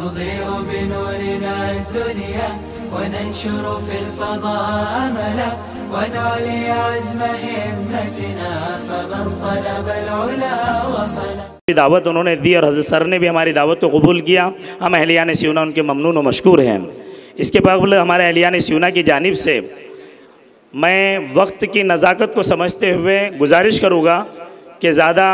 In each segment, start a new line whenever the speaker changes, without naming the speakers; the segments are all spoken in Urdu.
نضيء بنورنا الدنيا وننشر في الفضاء أملا ونعلي عزم همتنا فمن طلب العلا وصل.
دعوت انہوں نے دی اور حضرت سر نے بھی ہماری دعوت کو قبول کیا. ہم اہلیان سیونا ان کے ممنون و مشکور ہیں. اس کے قبل ہمارے اہلیان سیونا کی جانب سے میں وقت کی نزاکت کو سمجھتے ہوئے گزارش کروں گا کہ زیادہ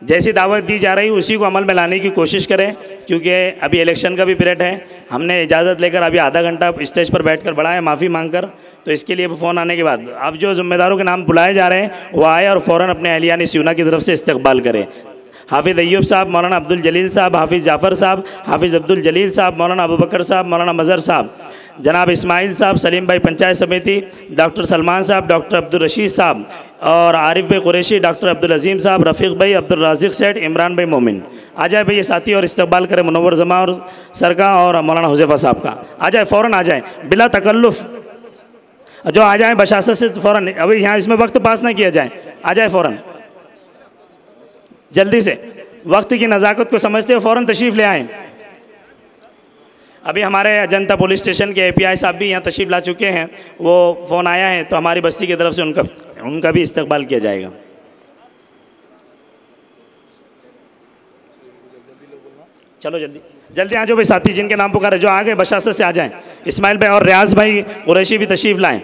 جیسی دعوت دی جا رہی اسی کو عمل میں لانے کی کوشش کریں، کیونکہ ابھی الیکشن کا بھی پیریڈ ہے. ہم نے اجازت لے کر ابھی آدھا گھنٹہ اسٹیج پر بیٹھ کر بڑھا ہے معافی مانگ کر، تو اس کے لیے فون آنے کے بعد اب جو ذمہ داروں کے نام بلائے جا رہے ہیں وہ آئے اور فوراً اپنے اہلیان سیونا کی طرف سے استقبال کریں. حافظ ایوب صاحب، مولانا عبدالجلیل صاحب، حافظ جعفر صاحب، حافظ عبدالجلیل صاحب، مولانا ابوبکر صاحب، مولانا مظہر صاحب، جناب اسماعیل صاحب، سلیم بھائی پنچایت سمیتی، ڈاکٹر سلمان صاحب، ڈاکٹر عبدالرشید صاحب اور عارف بھائی قریشی، ڈاکٹر عبدالعظیم صاحب، رفیق بھائی، عبدالرازق سیٹ، عمران بھائی مومن. آ جائے بھائی یہ ساتھی اور استقبال کریں منور زماں اور سر کا اور مولانا حذیفہ صاحب کا. آ جائے فوراً آ جائیں بلا تکلف، جو آ جائیں بشاست سے فوراً. ابھی یہاں اس میں وقت پاس نہ کیا جائے، آ جائے فوراً جلدی سے. وقت کی نزاکت کو سمجھتے ہوئے فوراً تشریف لے آئیں. ابھی ہمارے جنتا پولیس اسٹیشن کے API صاحب بھی یہاں تشریف لا چکے ہیں، وہ فون آیا ہے تو ہماری بستی کی طرف سے ان کا بھی استقبال کیا جائے گا. چلو جلدی آ جاؤ بھائی ساتھی جن کے نام پکارے جو آگے بشاست سے آ جائیں. اسماعیل بھائی اور ریاض بھائی قریشی بھی تشریف لائیں.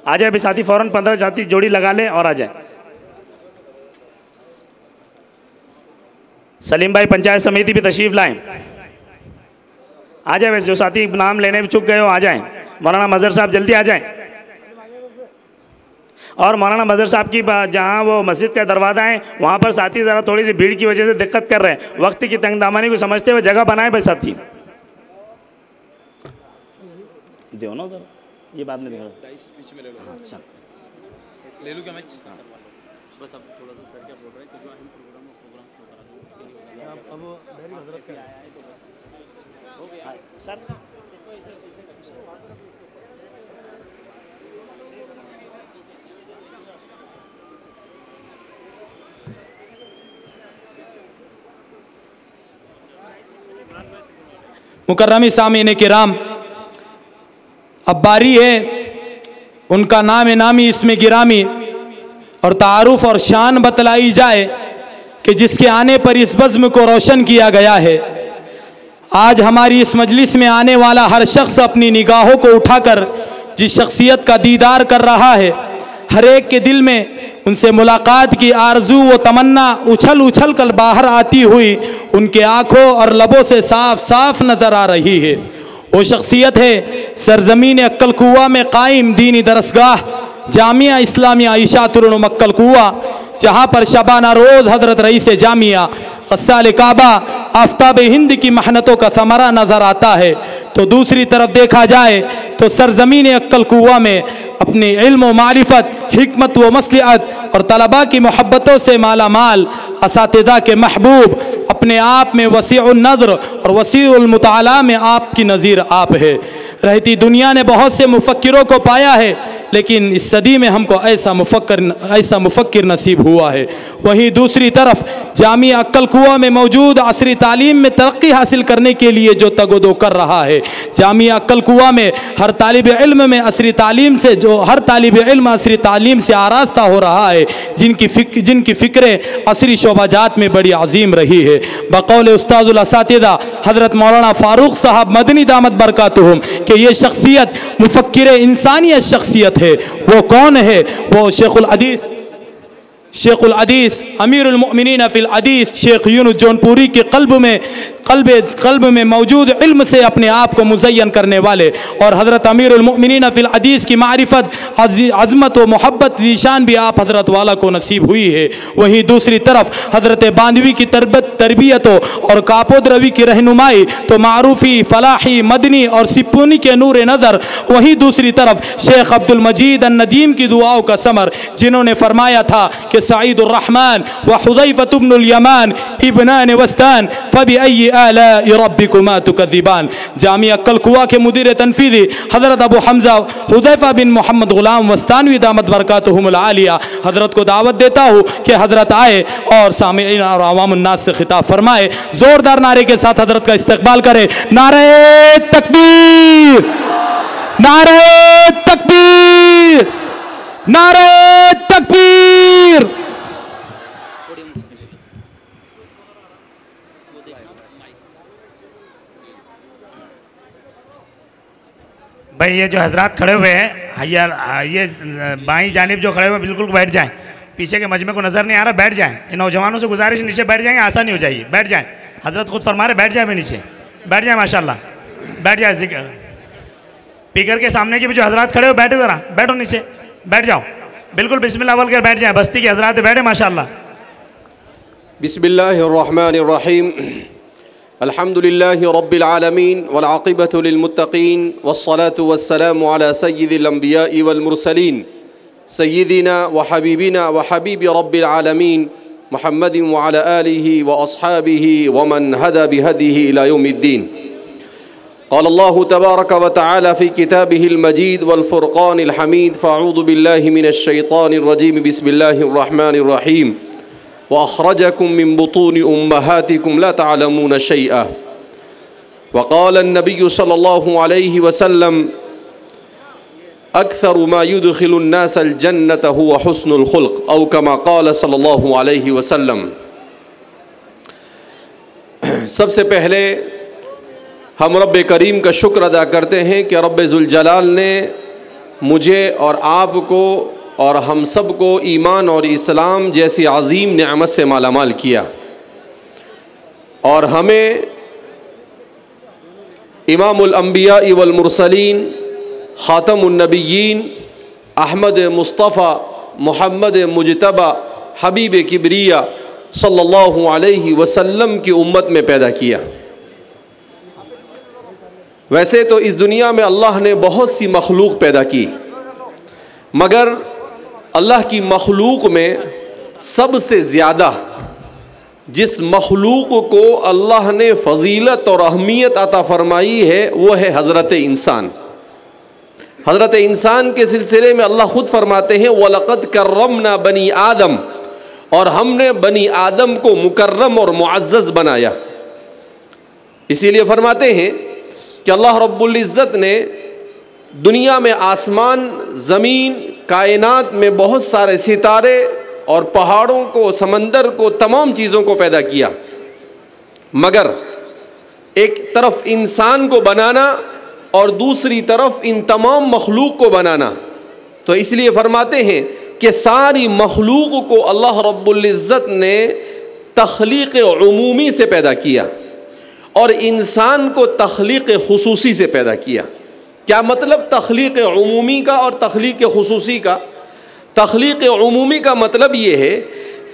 آ جائے بھی ساتھی فوراً 15 ساتھی جوڑی لگا لیں اور آ جائیں. سلیم بھائی پنچایت سمیتی بھی تشریف لائیں. آ جائیں ویسے جو ساتھی نام لینے میں چک گئے ہو آ جائیں. مولانا مظہر صاحب جلدی آ جائیں. اور مولانا مظہر صاحب کی جہاں وہ مسجد کا دروازہ ہے وہاں پر ساتھی ذرا تھوڑی سی بھیڑ کی وجہ سے دقت کر رہے ہیں. وقت کی تنگ دامانی کو سمجھتے ہوئے جگہ بنائیں بھائی ساتھی. دیو نا ادھر یہ بات نہیں دیکھ رہا.
لے لوں کیا میچ؟
بس اب تھوڑا سا سر کیا بول رہے ہیں کہ جو اہم پروگرام اب بحری حضرت پہ آیا ہے تو بس ہو گیا سر.
مکرمی سامعین کرام، اب باری ہے ان کا نامی اس میں گرامی اور تعارف اور شان بتلائی جائے کہ جس کے آنے پر اس بزم کو روشن کیا گیا ہے. آج ہماری اس مجلس میں آنے والا ہر شخص اپنی نگاہوں کو اٹھا کر جس شخصیت کا دیدار کر رہا ہے، ہر ایک کے دل میں ان سے ملاقات کی آرزو و تمنا اچھل کر باہر آتی ہوئی ان کے آنکھوں اور لبوں سے صاف صاف نظر آ رہی ہے. وہ شخصیت ہے سرزمین عقل کوہ میں قائم دینی درسگاہ جامعہ اسلامیہ عائشہ مکل کوہ، جہاں پر شبانہ روز حضرت رئیس جامعہ غسال کعبہ آفتاب ہند کی محنتوں کا ثمرہ نظر آتا ہے. تو دوسری طرف دیکھا جائے تو سرزمین عقل کوہ میں اپنے علم و معرفت، حکمت و مصلحت اور طلباء کی محبتوں سے مالا مال اساتذہ کے محبوب، اپنے آپ میں وسیع النظر اور وسیع المطالعہ میں آپ کی نظیر آپ ہے. رہتی دنیا نے بہت سے مفکروں کو پایا ہے، لیکن اس صدی میں ہم کو ایسا مفکر نصیب ہوا ہے. وہیں دوسری طرف جامعہ عقل کوہ میں موجود عصری تعلیم میں ترقی حاصل کرنے کے لیے جو تگ و دو کر رہا ہے، جامعہ عقل کوہ میں ہر طالب علم میں عصری تعلیم سے آراستہ ہو رہا ہے، جن کی فکریں عصری شعبہ جات میں بڑی عظیم رہی ہے. بقول استاذ الاساتذہ حضرت مولانا فاروق صاحب مدنی دامت برکاتہم کہ یہ شخصیت مفکر انسانیت شخصیت ہے. وہ کون ہے؟ وہ شیخ الحدیث امیر المؤمنین فی الحدیث شیخ یونس جونپوری کے قلب میں موجود علم سے اپنے آپ کو مزین کرنے والے اور حضرت امیر المؤمنین فی الحدیث کی معرفت، عظمت و محبت ذیشان بھی آپ حضرت والا کو نصیب ہوئی ہے. وہیں دوسری طرف حضرت باندوی کی تربیت اور کاپود روی کی رہنمائی تو معروفی، فلاحی، مدنی اور سپونی کے نور نظر. وہیں دوسری طرف شیخ عبد المجید الندیم کی دعاؤں کا ثمر، جنہوں نے فرمایا تھا کہ سعید الرحمن و حذیفۃ بن الیمان ابنان وستان فبأي آلاء ربكما تكذبان. جامعہ کلکوا کے مدیر تنفیذی حضرت ابو حمزہ حذیفہ بن محمد غلام وستانوی دامت برکاتہم العالیہ حضرت کو دعوت دیتا ہوں کہ حضرت آئے اور سامعین اور عوام الناس سے خطاب فرمائے. زوردار نعرے کے ساتھ حضرت کا استقبال کرے. نعرہ تکبیر، نعرہ تکبیر، نعرہ تکبیر.
بھائی یہ جو حضرات کھڑے ہوئے ہیں یہ بائیں جانب جو کھڑے ہوئے ہیں بالکل بیٹھ جائیں. پیچھے کے مجمع کو نظر نہیں آ رہا، بیٹھ جائیں. ان نوجوانوں سے گزارش نیچے بیٹھ جائیں گے، آسانی ہو جائے گی. بیٹھ جائیں. حضرت خود فرما رہے بیٹھ جائیں. میں نیچے بیٹھ جائیں. ماشاءاللہ بیٹھ جائیں. ذکر اسپیکر کے سامنے کے بھی جو حضرات کھڑے ہو بیٹھے، ذرا بیٹھو نیچے، بیٹھ جاؤ. بالکل بسم اللہ بول کر بیٹھ جائیں. بستی کے حضرات بیٹھے ماشاءاللہ.
بسم اللہ الرحمن الرحیم. الحمد للہ رب العالمین والعاقبۃ للمتقین والصلاة والسلام علی سید الانبیاء والمرسلین سیدنا وحبیبنا وحبیب رب العالمین محمد وعلی آلہ واصحابہ ومن هدى بهدیہ الی یوم الدین. قال اللہ تبارک وتعالی فی کتابہ المجید والفرقان الحمید. فاعوذ باللہ من الشیطان الرجیم. بسم اللہ الرحمن الرحیم. وأخرجكم من بطون أمهاتكم لا تعلمون شيئا. وقال النبي صلى الله عليه وسلم أكثر ما يدخل الناس الجنة هو حسن الخلق، أو كما قال صلى الله عليه وسلم. سب سے پہلے ہم رب کریم کا شکر ادا کرتے ہیں کہ رب ذوالجلال نے مجھے اور آپ کو اور ہم سب کو ایمان اور اسلام جیسی عظیم نعمت سے مالا مال کیا، اور ہمیں امام الانبیاء والمرسلین خاتم النبیین احمد مصطفیٰ محمد مجتبی حبیب کبریہ صلی اللہ علیہ وسلم کی امت میں پیدا کیا. ویسے تو اس دنیا میں اللہ نے بہت سی مخلوق پیدا کی، مگر اللہ کی مخلوق میں سب سے زیادہ جس مخلوق کو اللہ نے فضیلت اور اہمیت عطا فرمائی ہے وہ ہے حضرت انسان. حضرت انسان کے سلسلے میں اللہ خود فرماتے ہیں وَلَقَدْ كَرَّمْنَا بَنِي آدم، اور ہم نے بنی آدم کو مکرم اور معزز بنایا. اسی لیے فرماتے ہیں کہ اللہ رب العزت نے دنیا میں آسمان، زمین، کائنات میں بہت سارے ستارے اور پہاڑوں کو، سمندر کو، تمام چیزوں کو پیدا کیا، مگر ایک طرف انسان کو بنانا اور دوسری طرف ان تمام مخلوق کو بنانا. تو اس لیے فرماتے ہیں کہ ساری مخلوق کو اللہ رب العزت نے تخلیق عمومی سے پیدا کیا اور انسان کو تخلیق خصوصی سے پیدا کیا. کیا مطلب تخلیق عمومی کا اور تخلیق خصوصی کا؟ تخلیق عمومی کا مطلب یہ ہے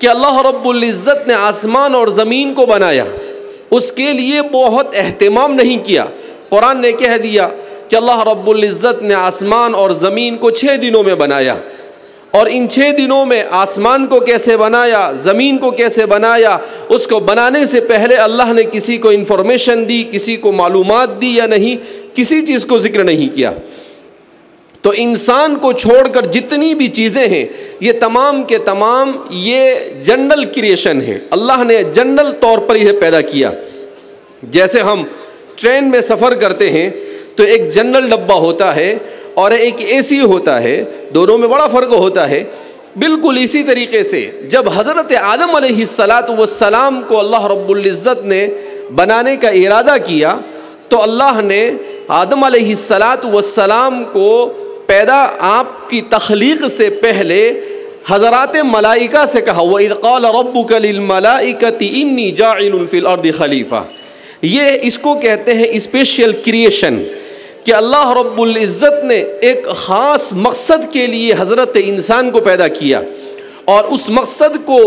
کہ اللہ رب العزت نے آسمان اور زمین کو بنایا، اس کے لیے بہت اہتمام نہیں کیا. قرآن نے کہہ دیا کہ اللہ رب العزت نے آسمان اور زمین کو 6 دنوں میں بنایا، اور ان 6 دنوں میں آسمان کو کیسے بنایا، زمین کو کیسے بنایا، اس کو بنانے سے پہلے اللہ نے کسی کو انفارمیشن دی، کسی کو معلومات دی یا نہیں، کسی چیز کو ذکر نہیں کیا. تو انسان کو چھوڑ کر جتنی بھی چیزیں ہیں یہ تمام کے تمام یہ جنرل کریشن ہے. اللہ نے جنرل طور پر یہ پیدا کیا. جیسے ہم ٹرین میں سفر کرتے ہیں تو ایک جنرل ڈبہ ہوتا ہے اور ایک اے سی ہوتا ہے، دونوں میں بڑا فرق ہوتا ہے. بالکل اسی طریقے سے جب حضرت آدم علیہ السلام کو اللہ رب العزت نے بنانے کا ارادہ کیا تو اللہ نے آدم علیہ السلام کو پیدا آپ کی تخلیق سے پہلے حضرات ملائکہ سے کہا وَإِذْ قَالَ رَبُّكَ لِلْمَلَائِكَةِ إِنِّي جَاعِلٌ فِي الْأَرْضِ خَلِيفَةً. یہ اس کو کہتے ہیں اسپیشل کریشن، کہ اللہ رب العزت نے ایک خاص مقصد کے لیے حضرت انسان کو پیدا کیا، اور اس مقصد کو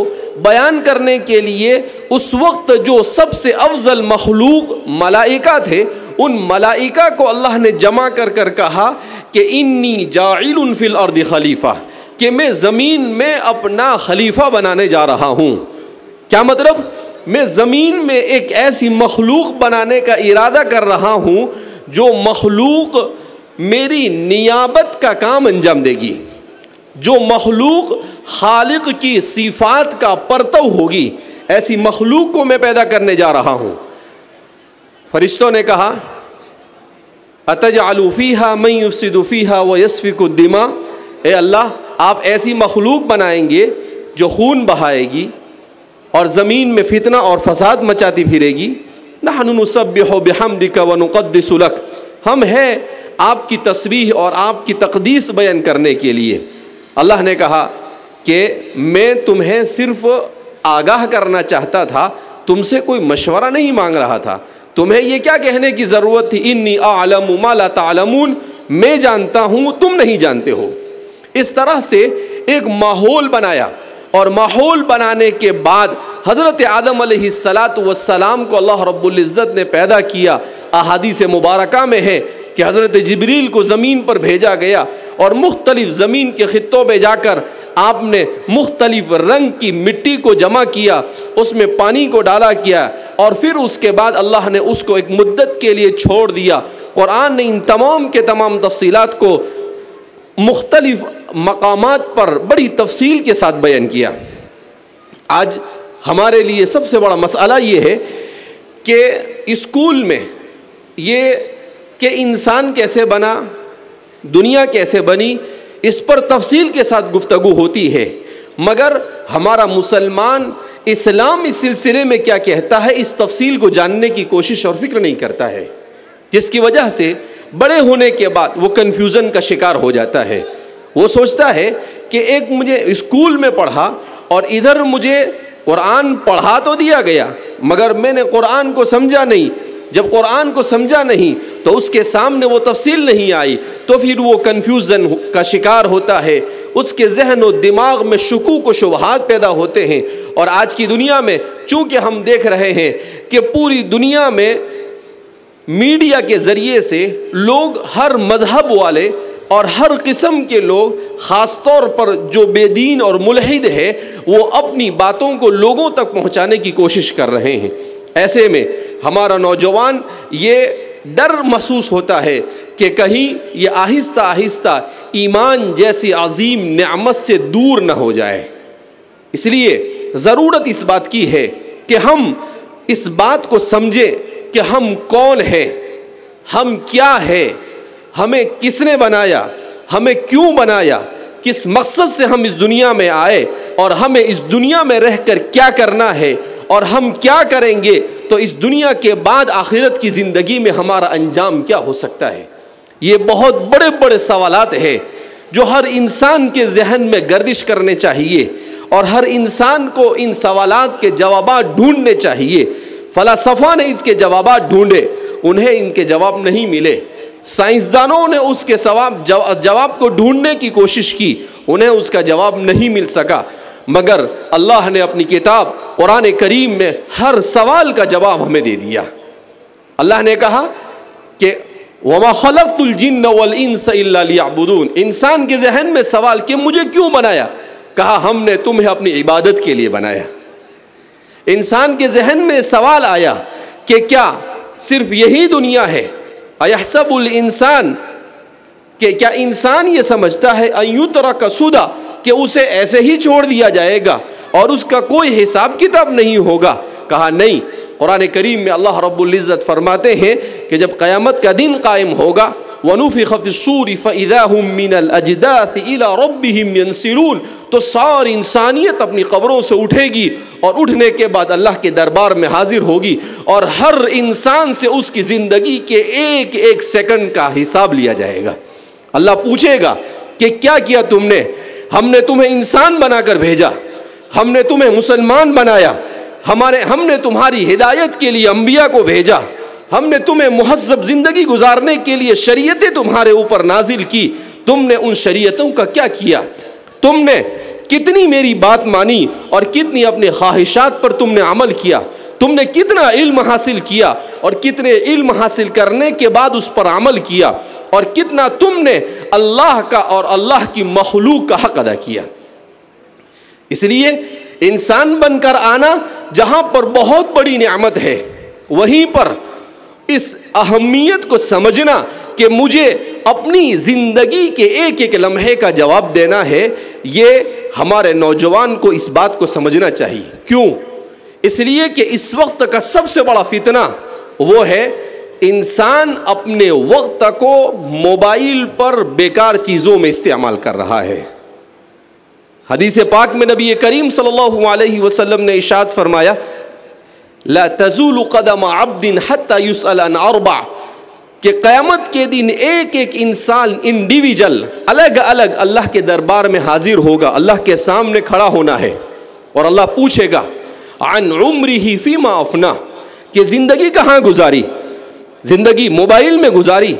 بیان کرنے کے لیے اس وقت جو سب سے افضل مخلوق ملائکہ تھے، ان ملائکہ کو اللہ نے جمع کر کر کہا کہ انی جاعل فی الارض خلیفہ، کہ میں زمین میں اپنا خلیفہ بنانے جا رہا ہوں. کیا مطلب؟ میں زمین میں ایک ایسی مخلوق بنانے کا ارادہ کر رہا ہوں جو مخلوق میری نیابت کا کام انجام دے گی، جو مخلوق خالق کی صفات کا پرتو ہوگی، ایسی مخلوق کو میں پیدا کرنے جا رہا ہوں۔ فرشتوں نے کہا اتجعل فیہا من یفسد فیہا ویسفک الدماء، اے اللہ آپ ایسی مخلوق بنائیں گے جو خون بہائے گی اور زمین میں فتنہ اور فساد مچاتی پھرے گی۔ نحن نسبح بحمدک ونقدس لک، ہم ہیں آپ کی تسبیح اور آپ کی تقدیس بیان کرنے کے لیے۔ اللہ نے کہا کہ میں تمہیں صرف آگاہ کرنا چاہتا تھا، تم سے کوئی مشورہ نہیں مانگ رہا تھا، تمہیں یہ کیا کہنے کی ضرورت تھی انی اعلم ما لا تعلمون، میں جانتا ہوں تم نہیں جانتے ہو۔ اس طرح سے ایک ماحول بنایا، اور ماحول بنانے کے بعد حضرت آدم علیہ السلام کو اللہ رب العزت نے پیدا کیا۔ احادیث مبارکہ میں ہے کہ حضرت جبریل کو زمین پر بھیجا گیا اور مختلف زمین کے خطوں پہ جا کر آپ نے مختلف رنگ کی مٹی کو جمع کیا، اس میں پانی کو ڈالا کیا، اور پھر اس کے بعد اللہ نے اس کو ایک مدت کے لیے چھوڑ دیا۔ قرآن نے ان تمام کے تمام تفصیلات کو مختلف مقامات پر بڑی تفصیل کے ساتھ بیان کیا۔ آج ہمارے لیے سب سے بڑا مسئلہ یہ ہے کہ اسکول میں یہ کہ انسان کیسے بنا، دنیا کیسے بنی، اس پر تفصیل کے ساتھ گفتگو ہوتی ہے، مگر ہمارا مسلمان اسلام اس سلسلے میں کیا کہتا ہے اس تفصیل کو جاننے کی کوشش اور فکر نہیں کرتا ہے، جس کی وجہ سے بڑے ہونے کے بعد وہ کنفیوژن کا شکار ہو جاتا ہے۔ وہ سوچتا ہے کہ ایک مجھے اسکول میں پڑھا اور ادھر مجھے قرآن پڑھا تو دیا گیا مگر میں نے قرآن کو سمجھا نہیں، جب قرآن کو سمجھا نہیں تو اس کے سامنے وہ تفصیل نہیں آئی تو پھر وہ کنفیوژن کا شکار ہوتا ہے، اس کے ذہن و دماغ میں شکوک و شبہات پیدا ہوتے ہیں۔ اور آج کی دنیا میں چونکہ ہم دیکھ رہے ہیں کہ پوری دنیا میں میڈیا کے ذریعے سے لوگ، ہر مذہب والے اور ہر قسم کے لوگ، خاص طور پر جو بے دین اور ملحد ہے، وہ اپنی باتوں کو لوگوں تک پہنچانے کی کوشش کر رہے ہیں۔ ایسے میں ہمارا نوجوان یہ ڈر محسوس ہوتا ہے کہ کہیں یہ آہستہ آہستہ ایمان جیسی عظیم نعمت سے دور نہ ہو جائے۔ اس لیے ضرورت اس بات کی ہے کہ ہم اس بات کو سمجھیں کہ ہم کون ہیں، ہم کیا ہے، ہمیں کس نے بنایا، ہمیں کیوں بنایا، کس مقصد سے ہم اس دنیا میں آئے، اور ہمیں اس دنیا میں رہ کر کیا کرنا ہے، اور ہم کیا کریں گے تو اس دنیا کے بعد آخرت کی زندگی میں ہمارا انجام کیا ہو سکتا ہے۔ یہ بہت بڑے بڑے سوالات ہیں جو ہر انسان کے ذہن میں گردش کرنے چاہیے، اور ہر انسان کو ان سوالات کے جوابات ڈھونڈنے چاہیے۔ فلاسفہ نے اس کے جوابات ڈھونڈے، انہیں ان کے جواب نہیں ملے۔ سائنسدانوں نے اس کے جواب کو ڈھونڈنے کی کوشش کی، انہیں اس کا جواب نہیں مل سکا، مگر اللہ نے اپنی کتاب قرآن کریم میں ہر سوال کا جواب ہمیں دے دیا۔ اللہ نے کہا کہ وَمَا خَلَقْتُ الْجِنَّ وَالْإِنسَ إِلَّا لِيَعْبُدُونَ، انسان کے ذہن میں سوال کہ مجھے کیوں بنایا؟ کہا ہم نے تمہیں اپنی عبادت کے لیے بنایا۔ انسان کے ذہن میں سوال آیا کہ کیا صرف یہی دنیا ہے؟ اَيَحْسَبُ الْإِنسان، کہ کیا انسان یہ سمجھتا ہے أَن يُتْرَكَ سُدًى، کہ اسے ایسے ہی چھوڑ دیا جائے گا اور اس کا کوئی حساب کتاب نہیں ہوگا؟ کہا نہیں۔ قرآن کریم میں اللہ رب العزت فرماتے ہیں کہ جب قیامت کا دن قائم ہوگا وَنُفِخَ فِي الصُّورِ فَإِذَا هُم مِّنَ الْأَجْدَاثِ إِلَىٰ رَبِّهِمْ يَنْسِلُونَ، تو ساری انسانیت اپنی قبروں سے اٹھے گی اور اٹھنے کے بعد اللہ کے دربار میں حاضر ہوگی، اور ہر انسان سے اس کی زندگی کے ایک ایک سیکنڈ کا حساب لیا جائے گا۔ اللہ پوچھے گا کہ کیا کیا تم نے؟ ہم نے تمہیں انسان بنا کر بھیجا، ہم نے تمہیں مسلمان بنایا، ہم نے تمہاری ہدایت کے لیے انبیاء کو بھیجا، ہم نے تمہیں مہذب زندگی گزارنے کے لیے شریعتیں تمہارے اوپر نازل کی، تم نے ان شریعتوں کا کیا کیا؟ تم نے کتنی میری بات مانی اور کتنی اپنے خواہشات پر تم نے عمل کیا؟ تم نے کتنا علم حاصل کیا اور کتنے علم حاصل کرنے کے بعد اس پر عمل کیا، اور کتنا تم نے اللہ کا اور اللہ کی مخلوق کا حق ادا کیا؟ اس لیے انسان بن کر آنا جہاں پر بہت بڑی نعمت ہے وہیں پر اس اہمیت کو سمجھنا کہ مجھے اپنی زندگی کے ایک ایک لمحے کا جواب دینا ہے، یہ ہمارے نوجوان کو اس بات کو سمجھنا چاہیے۔ کیوں؟ اس لیے کہ اس وقت کا سب سے بڑا فتنہ وہ ہے انسان اپنے وقت کو موبائل پر بیکار چیزوں میں استعمال کر رہا ہے۔ حدیث پاک میں نبی کریم صلی اللہ علیہ وسلم نے ارشاد فرمایا لا تزول قدم عبد حتى يسأل عن اربع، کہ قیامت کے دن ایک ایک انسان انڈیویجل الگ الگ اللہ کے دربار میں حاضر ہوگا، اللہ کے سامنے کھڑا ہونا ہے، اور اللہ پوچھے گا عن عمره فيما افنى، کہ زندگی کہاں گزاری؟ زندگی موبائل میں گزاری،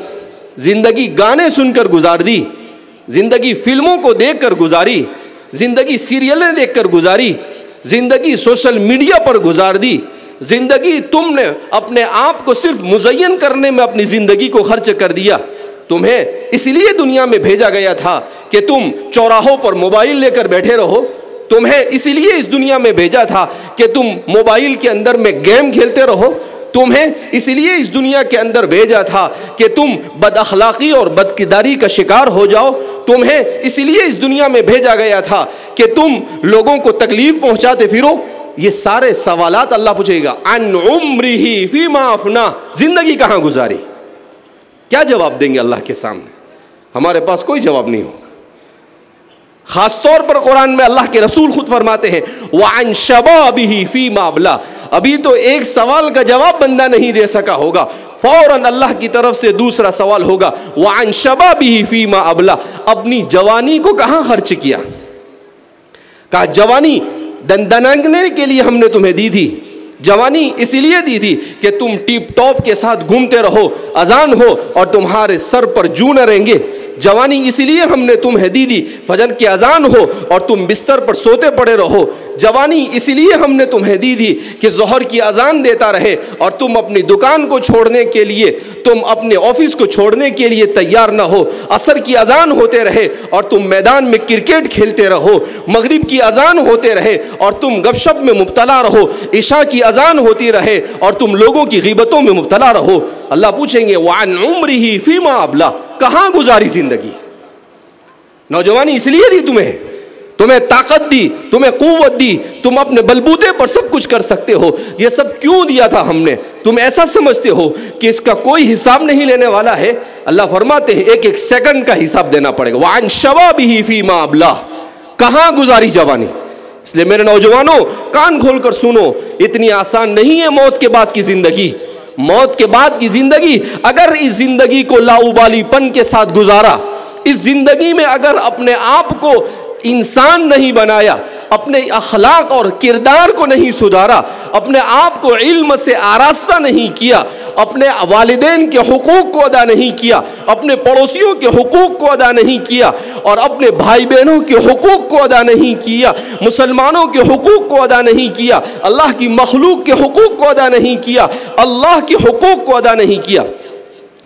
زندگی گانے سن کر گزار دی، زندگی فلموں کو دیکھ کر گزاری، زندگی سیریلیں دیکھ کر گزاری، زندگی سوشل میڈیا پر گزار دی، زندگی تم نے اپنے آپ کو صرف مزین کرنے میں اپنی زندگی کو خرچ کر دیا۔ تمہیں اس لیے دنیا میں بھیجا گیا تھا کہ تم چوراہوں پر موبائل لے کر بیٹھے رہو، تمہیں اس لیے اس دنیا میں بھیجا تھا کہ تم موبائل کے اندر میں گیم کھیلتے رہو، تمہیں اس لیے اس دنیا کے اندر بھیجا تھا کہ تم بد اخلاقی اور بدکرداری کا شکار ہو جاؤ، تمہیں اس لیے اس دنیا میں بھیجا گیا تھا کہ تم لوگوں کو تکلیف پہنچاتے پھرو۔ یہ سارے سوالات اللہ پوچھے گا عن عمرہ فیما افنا، زندگی کہاں گزاری؟ کیا جواب دیں گے اللہ کے سامنے؟ ہمارے پاس کوئی جواب نہیں ہوگا۔ خاص طور پر قرآن میں اللہ کے رسول خود فرماتے ہیں وعن شبابہ فیما ابلا، ابھی تو ایک سوال کا جواب بندہ نہیں دے سکا ہوگا، فوراً اللہ کی طرف سے دوسرا سوال ہوگا وعن شبابہ فیما ابلا، اپنی جوانی کو کہاں خرچ کیا؟ کہا جوانی دندنانے کے لیے ہم نے تمہیں دی تھی، جوانی اسی لیے دی تھی کہ تم ٹیپ ٹاپ کے ساتھ گھومتے رہو، اذان ہو اور تمہارے سر پر جو نہ رہیں گے، جوانی اسی لیے ہم نے تمہیں دی تھی فجر کی اذان ہو اور تم بستر پر سوتے پڑے رہو، جوانی اسی لیے ہم نے تمہیں دی تھی کہ ظہر کی اذان دیتا رہے اور تم اپنی دکان کو چھوڑنے کے لیے، تم اپنے آفس کو چھوڑنے کے لیے تیار نہ ہو، عصر کی اذان ہوتے رہے اور تم میدان میں کرکٹ کھیلتے رہو، مغرب کی اذان ہوتے رہے اور تم گپ شپ میں مبتلا رہو، عشاء کی اذان ہوتی رہے اور تم لوگوں کی غیبتوں میں مبتلا رہو۔ اللہ پوچھیں گے وعن عمرہ فیما ابلا، کہاں گزاری زندگی؟ نوجوانی اس لیے دی تمہیں طاقت دی، تمہیں قوت دی، تم اپنے بلبوتے پر سب کچھ کر سکتے ہو، یہ سب کیوں دیا تھا ہم نے؟ تم ایسا سمجھتے ہو کہ اس کا کوئی حساب نہیں لینے والا ہے؟ اللہ فرماتے ہیں ایک ایک سیکنڈ کا حساب دینا پڑے گا۔ وعن شبابہ فیما ابلا، کہاں گزاری جوانی؟ اس لیے میرے نوجوانوں کان کھول کر سنو، اتنی آسان نہیں ہے موت کے بعد کی زندگی۔ موت کے بعد کی زندگی، اگر اس زندگی کو لاؤبالی پن کے ساتھ گزارا، اس زندگی میں اگر اپنے آپ کو انسان نہیں بنایا، اپنے اخلاق اور کردار کو نہیں سدھارا، اپنے آپ کو علم سے آراستہ نہیں کیا، اپنے والدین کے حقوق کو ادا نہیں کیا، اپنے پڑوسیوں کے حقوق کو ادا نہیں کیا، اور اپنے بھائی بہنوں کے حقوق کو ادا نہیں کیا، مسلمانوں کے حقوق کو ادا نہیں کیا، اللہ کی مخلوق کے حقوق کو ادا نہیں کیا، اللہ کے حقوق کو ادا نہیں کیا،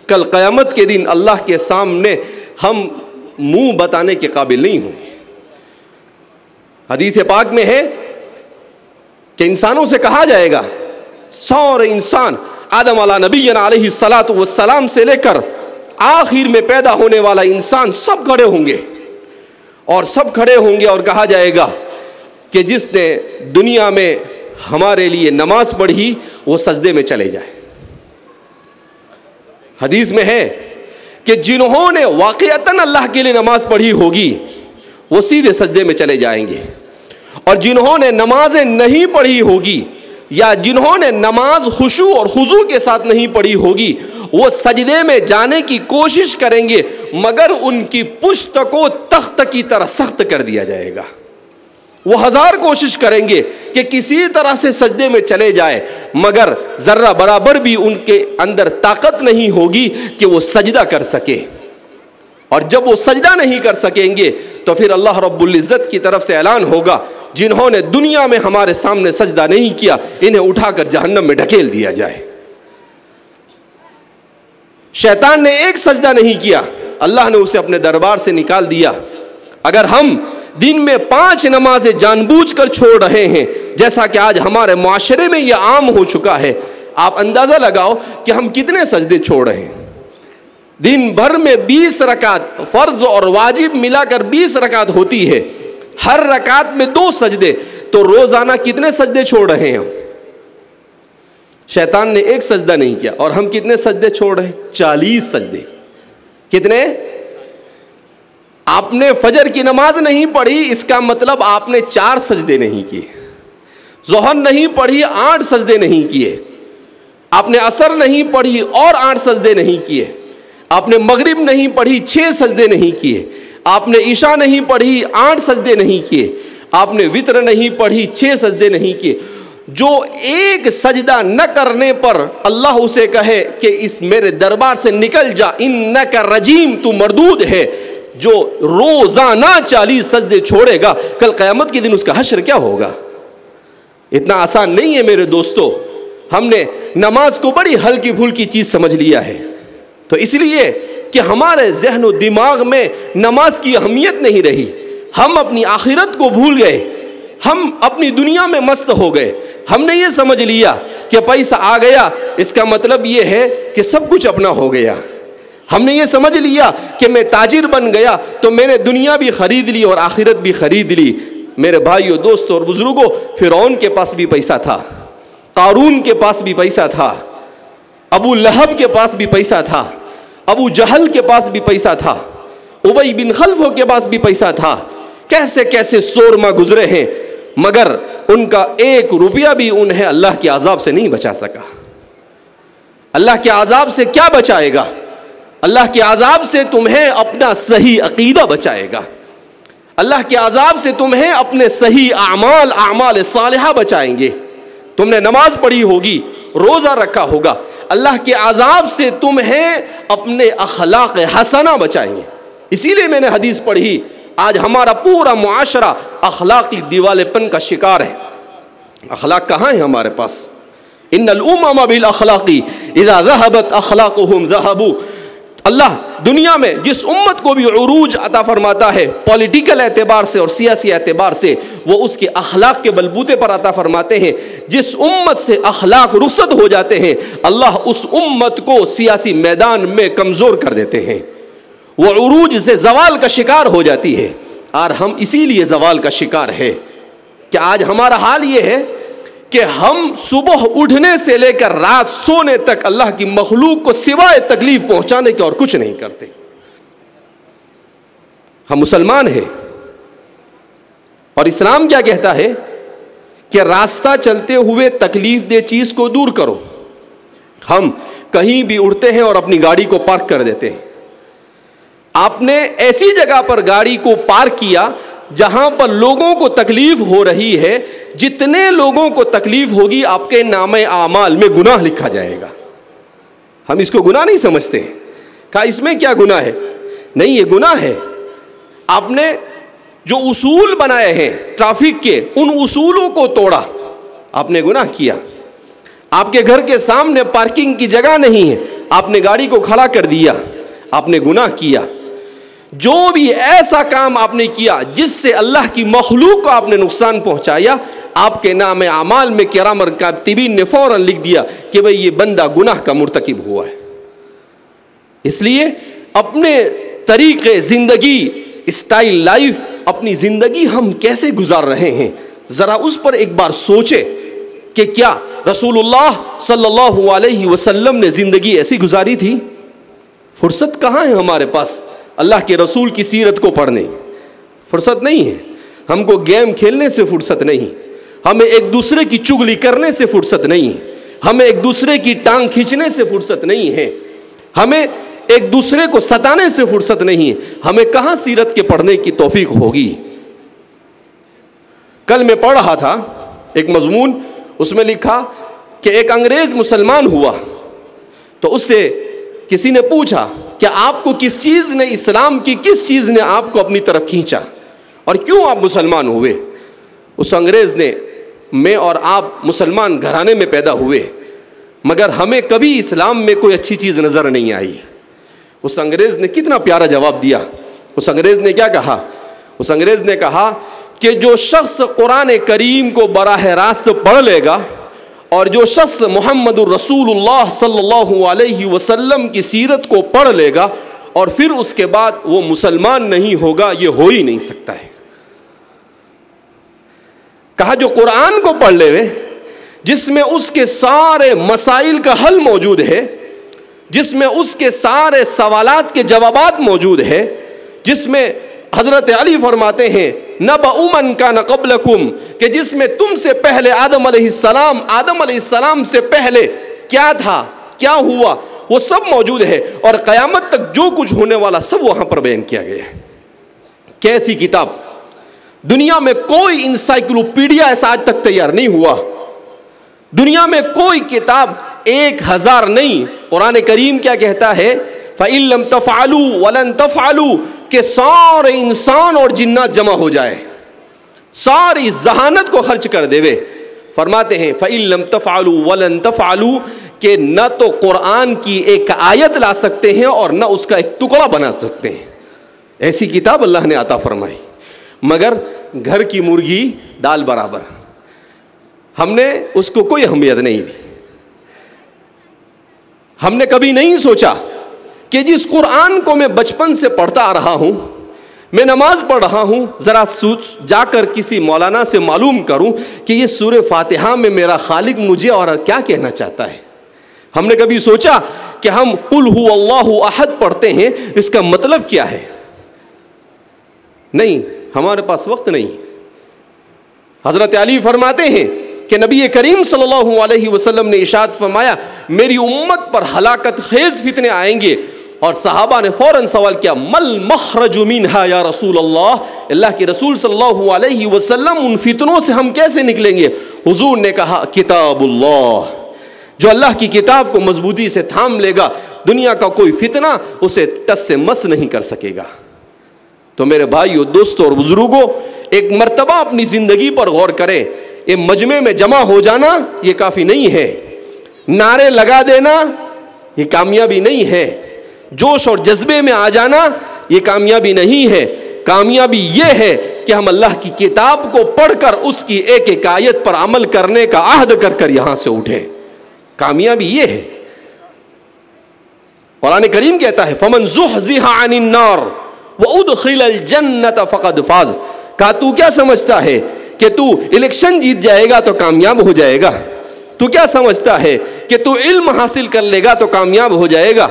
کل قیامت کے دن اللہ کے سامنے ہم منہ بتانے کے قابل نہیں ہوں۔ حدیث پاک میں ہے کہ انسانوں سے کہا جائے گا، سارے انسان آدم علیہ نبینا علیہ الصلاۃ والسلام سے لے کر آخر میں پیدا ہونے والا انسان سب کھڑے ہوں گے، اور سب کھڑے ہوں گے اور کہا جائے گا کہ جس نے دنیا میں ہمارے لیے نماز پڑھی وہ سجدے میں چلے جائے۔ حدیث میں ہے کہ جنہوں نے واقعتاً اللہ کے لیے نماز پڑھی ہوگی وہ سیدھے سجدے میں چلے جائیں گے، اور جنہوں نے نمازیں نہیں پڑھی ہوگی یا جنہوں نے نماز خشوع اور خضوع کے ساتھ نہیں پڑھی ہوگی وہ سجدے میں جانے کی کوشش کریں گے، مگر ان کی پشت کو تخت کی طرح سخت کر دیا جائے گا۔ وہ ہزار کوشش کریں گے کہ کسی طرح سے سجدے میں چلے جائے، مگر ذرہ برابر بھی ان کے اندر طاقت نہیں ہوگی کہ وہ سجدہ کر سکے، اور جب وہ سجدہ نہیں کر سکیں گے تو پھر اللہ رب العزت کی طرف سے اعلان ہوگا جنہوں نے دنیا میں ہمارے سامنے سجدہ نہیں کیا انہیں اٹھا کر جہنم میں ڈھکیل دیا جائے۔ شیطان نے ایک سجدہ نہیں کیا، اللہ نے اسے اپنے دربار سے نکال دیا۔ اگر ہم دن میں 5 نمازیں جان بوجھ کر چھوڑ رہے ہیں، جیسا کہ آج ہمارے معاشرے میں یہ عام ہو چکا ہے، آپ اندازہ لگاؤ کہ ہم کتنے سجدے چھوڑ رہے ہیں۔ دن بھر میں 20 رکعت فرض اور واجب ملا کر 20 رکعت ہوتی ہے، ہر رکعت میں 2 سجدے، تو روزانہ کتنے سجدے چھوڑ رہے ہیں ہم؟ شیطان نے 1 سجدہ نہیں کیا، اور ہم کتنے سجدے چھوڑ رہے ہیں؟ 40 سجدے۔ کتنے؟ آپ نے فجر کی نماز نہیں پڑھی، اس کا مطلب آپ نے 4 سجدے نہیں کیے۔ ظہر نہیں پڑھی، 8 سجدے نہیں کیے۔ آپ نے عصر نہیں پڑھی اور 8 سجدے نہیں کیے۔ آپ نے مغرب نہیں پڑھی، 6 سجدے نہیں کیے۔ آپ نے عشاء نہیں پڑھی، 8 سجدے نہیں کیے۔ آپ نے وتر نہیں پڑھی، 6 سجدے نہیں کیے۔ جو ایک سجدہ نہ کرنے پر اللہ اسے کہے کہ اس میرے دربار سے نکل جا، انک رجیم، تو مردود ہے، جو روزانہ 40 سجدے چھوڑے گا، کل قیامت کے دن اس کا حشر کیا ہوگا؟ اتنا آسان نہیں ہے میرے دوستو۔ ہم نے نماز کو بڑی ہلکی پھلکی چیز سمجھ لیا ہے، تو اس لیے کہ ہمارے ذہن و دماغ میں نماز کی اہمیت نہیں رہی، ہم اپنی آخرت کو بھول گئے، ہم اپنی دنیا میں مست ہو گئے۔ ہم نے یہ سمجھ لیا کہ پیسہ آ گیا، اس کا مطلب یہ ہے کہ سب کچھ اپنا ہو گیا۔ ہم نے یہ سمجھ لیا کہ میں تاجر بن گیا تو میں نے دنیا بھی خرید لی اور آخرت بھی خرید لی۔ میرے بھائیوں، دوستوں اور بزرگوں، فرعون کے پاس بھی پیسہ تھا، قارون کے پاس بھی پیسہ تھا، ابو لہب کے پاس بھی پیسہ تھا، ابو جہل کے پاس بھی پیسہ تھا، ابی بن خلف کے پاس بھی پیسہ تھا۔ کیسے کیسے سورما گزرے ہیں، مگر ان کا 1 روپیہ بھی انہیں اللہ کے عذاب سے نہیں بچا سکا۔ اللہ کے عذاب سے کیا بچائے گا؟ اللہ کے عذاب سے تمہیں اپنا صحیح عقیدہ بچائے گا، اللہ کے عذاب سے تمہیں اپنے صحیح اعمال صالحہ بچائیں گے۔ تم نے نماز پڑھی ہوگی، روزہ رکھا ہوگا، اللہ کے عذاب سے تمہیں اپنے اخلاق حسنہ بچائیں گے۔ اسی لیے میں نے حدیث پڑھی، آج ہمارا پورا معاشرہ اخلاقی دیوالے پن کا شکار ہے۔ اخلاق کہاں ہے ہمارے پاس؟ ان الامم بالاخلاق اذا ذهبت اخلاقهم ذهبوا۔ اللہ دنیا میں جس امت کو بھی عروج عطا فرماتا ہے پولیٹیکل اعتبار سے اور سیاسی اعتبار سے، وہ اس کے اخلاق کے بلبوتے پر عطا فرماتے ہیں۔ جس امت سے اخلاق رخصت ہو جاتے ہیں، اللہ اس امت کو سیاسی میدان میں کمزور کر دیتے ہیں، وہ عروج سے زوال کا شکار ہو جاتی ہے۔ اور ہم اسی لیے زوال کا شکار ہے کہ آج ہمارا حال یہ ہے کہ ہم صبح اٹھنے سے لے کر رات سونے تک اللہ کی مخلوق کو سوائے تکلیف پہنچانے کے اور کچھ نہیں کرتے۔ ہم مسلمان ہیں، اور اسلام کیا کہتا ہے کہ راستہ چلتے ہوئے تکلیف دہ چیز کو دور کرو۔ ہم کہیں بھی اٹھتے ہیں اور اپنی گاڑی کو پارک کر دیتے ہیں۔ آپ نے ایسی جگہ پر گاڑی کو پارک کیا جہاں پر لوگوں کو تکلیف ہو رہی ہے، جتنے لوگوں کو تکلیف ہوگی آپ کے نامہ اعمال میں گناہ لکھا جائے گا۔ ہم اس کو گناہ نہیں سمجھتے، کہا اس میں کیا گناہ ہے؟ نہیں، یہ گناہ ہے۔ آپ نے جو اصول بنائے ہیں ٹریفک کے، ان اصولوں کو توڑا، آپ نے گناہ کیا۔ آپ کے گھر کے سامنے پارکنگ کی جگہ نہیں ہے، آپ نے گاڑی کو کھڑا کر دیا، آپ نے گناہ کیا۔ جو بھی ایسا کام آپ نے کیا جس سے اللہ کی مخلوق کو آپ نے نقصان پہنچایا، آپ کے نام اعمال میں کرام کاتبین نے فوراً لکھ دیا کہ بھئی یہ بندہ گناہ کا مرتکب ہوا ہے۔ اس لیے اپنے طریقے زندگی، اسٹائل لائف، اپنی زندگی ہم کیسے گزار رہے ہیں، ذرا اس پر ایک بار سوچے کہ کیا رسول اللہ صلی اللہ علیہ وسلم نے زندگی ایسی گزاری تھی؟ فرصت کہاں ہے ہمارے پاس اللہ کے رسول کی سیرت کو پڑھنے؟ فرصت نہیں ہے۔ ہم کو گیم کھیلنے سے فرصت نہیں، ہمیں ایک دوسرے کی چگلی کرنے سے فرصت نہیں، ہمیں ایک دوسرے کی ٹانگ کھینچنے سے فرصت نہیں ہے، ہمیں ایک دوسرے کو ستانے سے فرصت نہیں ہے۔ ہمیں کہاں سیرت کے پڑھنے کی توفیق ہوگی؟ کل میں پڑھ رہا تھا ایک مضمون، اس میں لکھا کہ ایک انگریز مسلمان ہوا تو اس سے کسی نے پوچھا کہ آپ کو کس چیز نے، اسلام کی کس چیز نے آپ کو اپنی طرف کھینچا اور کیوں آپ مسلمان ہوئے؟ اس انگریز نے، میں اور آپ مسلمان گھرانے میں پیدا ہوئے مگر ہمیں کبھی اسلام میں کوئی اچھی چیز نظر نہیں آئی۔ اس انگریز نے کتنا پیارا جواب دیا۔ اس انگریز نے کیا کہا؟ اس انگریز نے کہا کہ جو شخص قرآن کریم کو براہ راست پڑھ لے گا اور جو شخص محمد الرسول اللہ صلی اللہ علیہ وسلم کی سیرت کو پڑھ لے گا اور پھر اس کے بعد وہ مسلمان نہیں ہوگا، یہ ہو ہی نہیں سکتا ہے۔ کہا جو قرآن کو پڑھ لے وے، جس میں اس کے سارے مسائل کا حل موجود ہے، جس میں اس کے سارے سوالات کے جوابات موجود ہے، جس میں حضرت علی فرماتے ہیں نبأ من کان قبلکم، کہ جس میں تم سے پہلے آدم علیہ السلام سے پہلے کیا تھا، کیا ہوا، وہ سب موجود ہے، اور قیامت تک جو کچھ ہونے والا سب وہاں پر بیان کیا گیا ہے۔ کیسی کتاب! دنیا میں کوئی انسائکلوپیڈیا ایسا آج تک تیار نہیں ہوا، دنیا میں کوئی کتاب 1000 نہیں۔ قرآن کریم کیا کہتا ہے؟ فَإِن لَمْ تَفْعَلُوا وَلَن تَفْعَلُوا، کہ سارے انسان اور جنات جمع ہو جائے، ساری ذہانت کو خرچ کر دے وے۔ فرماتے ہیں فَإِن لَمْ تَفْعَلُوا وَلَن تَفْعَلُوا، کہ نہ تو قرآن کی ایک آیت لا سکتے ہیں اور نہ اس کا ایک ٹکڑا بنا سکتے ہیں۔ ایسی کتاب اللہ نے عطا فرمائی، مگر گھر کی مرغی دال برابر، ہم نے اس کو کوئی اہمیت نہیں دی۔ ہم نے کبھی نہیں سوچا کہ جس قرآن کو میں بچپن سے پڑھتا آ رہا ہوں، میں نماز پڑھ رہا ہوں، ذرا جا کر کسی مولانا سے معلوم کروں کہ یہ سورہ فاتحہ میں میرا خالق مجھے اور کیا کہنا چاہتا ہے۔ ہم نے کبھی سوچا کہ ہم قل هو اللہ احد پڑھتے ہیں، اس کا مطلب کیا ہے؟ نہیں، ہمارے پاس وقت نہیں۔ حضرت علی فرماتے ہیں کہ نبی کریم صلی اللہ علیہ وسلم نے ارشاد فرمایا میری امت پر ہلاکت خیز فتنے آئیں گے، اور صحابہ نے فوراً سوال کیا مل مخرج منہا یا رسول اللہ کے رسول صلی اللہ علیہ وسلم ان فتنوں سے ہم کیسے نکلیں گے؟ حضور نے کہا کتاب اللہ، جو اللہ کی کتاب کو مضبوطی سے تھام لے گا دنیا کا کوئی فتنہ اسے ٹس سے مس نہیں کر سکے گا۔ تو میرے بھائیو، دوستو اور بزرگوں، ایک مرتبہ اپنی زندگی پر غور کریں۔ یہ مجمع میں جمع ہو جانا یہ کافی نہیں ہے، نعرے لگا دینا یہ کامیابی نہیں ہے، جوش اور جذبے میں آ جانا یہ کامیابی نہیں ہے۔ کامیابی یہ ہے کہ ہم اللہ کی کتاب کو پڑھ کر اس کی ایک ایک آیت پر عمل کرنے کا عہد کر یہاں سے اٹھیں۔ کامیابی یہ ہے۔ قرآن کریم کہتا ہے فَمَنْ زُحْزِحَ عَنِ النَّارِ وَأُدْخِلَ الْجَنَّةَ فَقَدْ فَازَ۔ کہا تو کیا سمجھتا ہے کہ تو الیکشن جیت جائے گا تو کامیاب ہو جائے گا؟ تو کیا سمجھتا ہے کہ تو علم حاصل کر لے گا تو کامیاب ہو جائے گا؟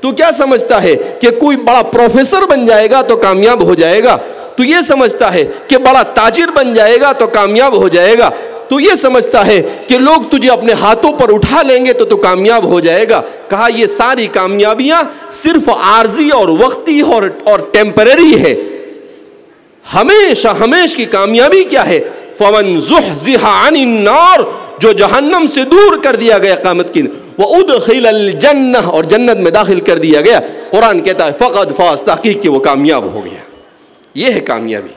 تو کیا سمجھتا ہے کہ کوئی بڑا پروفیسر بن جائے گا تو کامیاب ہو جائے گا؟ تو یہ سمجھتا ہے کہ بڑا تاجر بن جائے گا تو کامیاب ہو جائے گا؟ تو یہ سمجھتا ہے کہ لوگ تجھے اپنے ہاتھوں پر اٹھا لیں گے تو کامیاب ہو جائے گا؟ کہا یہ ساری کامیابیاں صرف عارضی اور وقتی اور ٹیمپرری ہے۔ ہمیشہ کی کامیابی کیا ہے؟ فَمَنْ زُحْزِحَ عَنِ النَّارِ، جو جہنم سے دور کر دیا گیا قیامت کی، وَأُدْخِلَ الْجَنَّةَ، اور جنت میں داخل کر دیا گیا۔ قرآن کہتا ہے فَقَدْ فَازَ، تحقیق کہ وہ کامیاب ہو گیا۔ یہ ہے کامیابی۔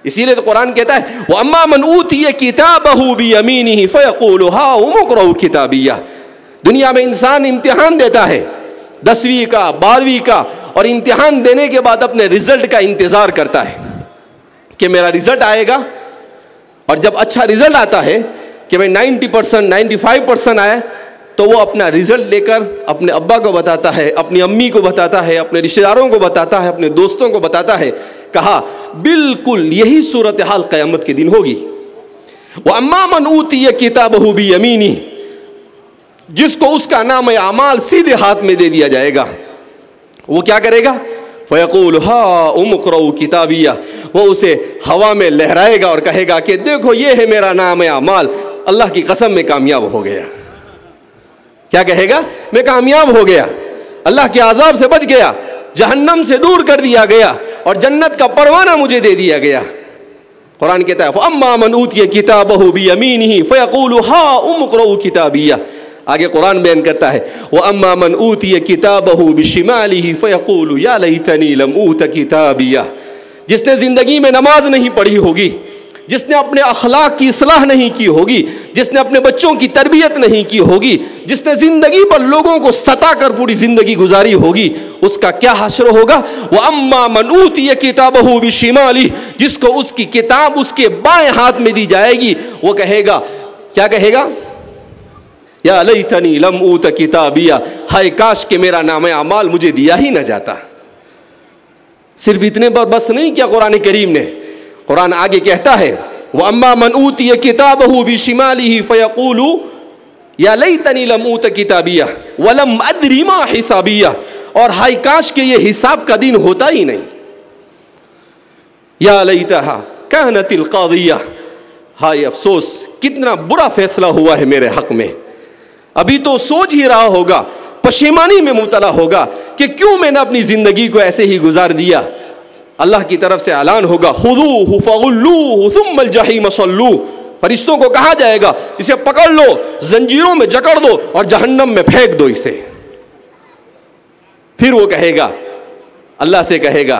اسی لیے تو قرآن کہتا ہے وَأَمَّا مَنْ أُوتِيَ كِتَابَهُ بِيَمِينِهِ فَيَقُولُ هَاؤُمُ اقْرَءُوا كِتَابِيَهْ۔ دنیا میں انسان امتحان دیتا ہے، 10ویں کا، 12ویں کا، اور امتحان دینے کے بعد اپنے رزلٹ کا انتظار کرتا ہے کہ میرا رزلٹ آئے گا، اور جب اچھا رزلٹ آتا ہے کہ بھائی 90%، 95% آئے، تو وہ اپنا رزلٹ لے کر اپنے ابا کو بتاتا ہے، اپنی امی کو بتاتا ہے، اپنے رشتہ داروں کو بتاتا ہے، اپنے دوستوں کو بتاتا ہے۔ کہا بالکل یہی صورتحال قیامت کے دن ہوگی۔ وَأَمَّا مَنْ أُوتِيَ كِتَابَهُ بِيَمِينِهِ، جس کو اس کا نام اعمال سیدھے ہاتھ میں دے دیا جائے گا، وہ کیا کرے گا؟ فَيَقُولُ هَاؤُمُ اقْرَءُوا كِتَابِيَهْ، وہ اسے ہوا میں لہرائے گا اور کہے گا کہ دیکھو یہ ہے میرا نام اعمال۔ اللہ کی قسم میں کامیاب ہو گیا۔ کیا کہے گا؟ میں کامیاب ہو گیا، اللہ کے عذاب سے بچ گیا، جہنم سے دور کر دیا گیا، اور جنت کا پروانہ مجھے دے دیا گیا۔ قرآن کہتا ہے فَأَمَّا مَنْ أُوتِيَ كِتَابَهُ بِيَمِينِهِ فَيَقُولُ هَاؤُمُ اقْرَءُوا كِتَابِيَهْ۔ آگے قرآن بیان کرتا ہے وَأَمَّا مَنْ أُوتِيَ كِتَابَهُ بِشِمَالِهِ فَيَقُولُ يَا لَيْتَنِي لَمْ أُوتَ كِتَابِيَهْ۔ جس نے زندگی میں نماز نہیں پڑھی ہوگی، جس نے اپنے اخلاق کی اصلاح نہیں کی ہوگی، جس نے اپنے بچوں کی تربیت نہیں کی ہوگی، جس نے زندگی پر لوگوں کو ستا کر پوری زندگی گزاری ہوگی، اس کا کیا حشر ہوگا؟ وَأَمَّا مَنْ أُوتِيَ كِتَابَهُ بِشِمَالِهِ، جس کو اس کی کتاب اس کے بائیں ہاتھ میں دی جائے گی، وہ کہے گا، کیا کہے گا؟ یا لیتنی لم اوت کتابیہ، ہائے کاش کہ میرا نام اعمال مجھے دیا ہی نہ جاتا۔ صرف اتنے پر بس نہیں کیا قرآن کریم نے، قرآن آگے کہتا ہے وَأَمَّا مَنْ أُوتِيَ كِتَابَهُ بِشِمَالِهِ فَيَقُولُ یا لیتنی لم اوت کتابیہ وَلَمْ أَدْرِ مَا حِسَابِیہ، اور ہائے کاش کہ یہ حساب کا دن ہوتا ہی نہیں۔ یا لیتہا کانت القاضیہ، ہائے افسوس کتنا برا فیصلہ ہوا ہے میرے حق میں۔ ابھی تو سوچ ہی رہا ہوگا، پشیمانی میں مبتلا ہوگا کہ کیوں میں نے اپنی زندگی کو ایسے ہی گزار دیا۔ اللہ کی طرف سے اعلان ہوگا خذوہ فغلوہ ثم الجحیم صلوہ، فرشتوں کو کہا جائے گا اسے پکڑ لو، زنجیروں میں جکڑ دو اور جہنم میں پھینک دو اسے۔ پھر وہ کہے گا، اللہ سے کہے گا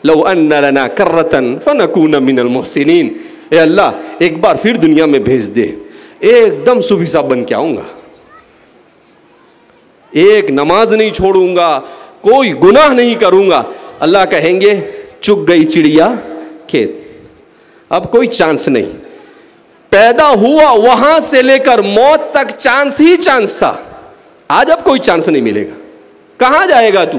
لو ان لنا کرۃ فنکون من المحسنین، اے اللہ ایک بار پھر دنیا میں بھیج دے، ایک دم صبح صاحب بن کے آؤں گا، ایک نماز نہیں چھوڑوں گا، کوئی گناہ نہیں کروں گا۔ اللہ کہیں گے چگ گئی چڑیا کھیت، اب کوئی چانس نہیں، پیدا ہوا وہاں سے لے کر موت تک چانس ہی چانس تھا، آج اب کوئی چانس نہیں ملے گا، کہاں جائے گا تو؟